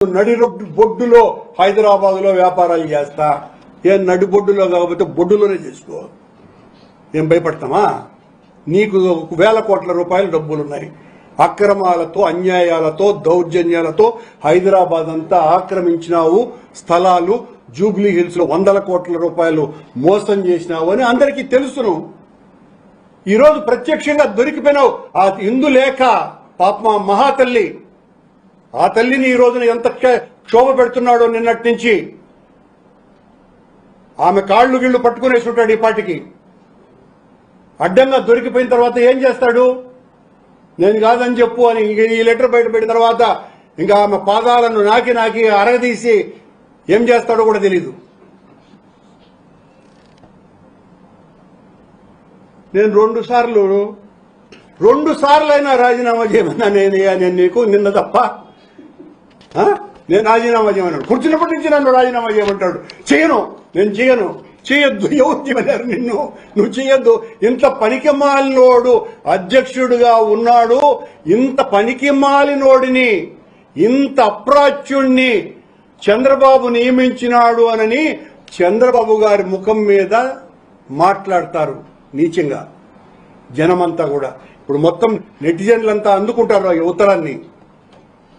నడి బొడ్డులో హైదరాబాద్ లో వ్యాపారాలు చేస్తా. ఏం నడి బొడ్డులో కాకపోతే బొడ్డులోనే చేసుకో. ఏం భయపడతామా? నీకు వేల కోట్ల రూపాయల డబ్బులున్నాయి. అక్రమాలతో, అన్యాయాలతో, దౌర్జన్యాలతో హైదరాబాద్ అంతా ఆక్రమించినావు. స్థలాలు జూబ్లీ హిల్స్ లో 100 కోట్ల రూపాయలు మోసం చేసినావు అని అందరికీ తెలుసును. ఈరోజు ప్రత్యక్షంగా దొరికిపోయినావు. ఆ ఇందులేక పాప మహాతల్లి, ఆ తల్లిని ఈ రోజున ఎంత క్షోభ పెడుతున్నాడో నిన్నటి నుంచి. ఆమె కాళ్ళు గిళ్ళు పట్టుకునేసుంటాడు ఈ పాటికి. అడ్డంగా దొరికిపోయిన తర్వాత ఏం చేస్తాడు? నేను కాదని చెప్పు అని ఈ లెటర్ బయటపెట్టిన తర్వాత ఇంకా ఆమె పాదాలను నాకి అరగదీసి ఏం చేస్తాడో కూడా తెలీదు. నేను రెండు సార్లు అయినా రాజీనామా చేయమన్నా నేను నీకు నిన్న తప్ప. నేను రాజీనామా చేయమన్నాడు. కూర్చున్నప్పటి నుంచి నన్ను రాజీనామా చేయమంటాడు. నేను చేయొద్దు. ఎవరు చేయమన్నారు నిన్ను? నువ్వు చేయొద్దు. ఇంత పనికిమాలినోడు అధ్యక్షుడిగా ఉన్నాడు. ఇంత పనికిమాలినోడిని, ఇంత అప్రాచ్యుణ్ణి చంద్రబాబు నియమించినాడు అనని చంద్రబాబు గారి ముఖం మీద మాట్లాడతారు నీచంగా జనమంతా కూడా. ఇప్పుడు మొత్తం నెటిజన్లంతా అందుకుంటారు ఈ ఉత్తరాన్ని.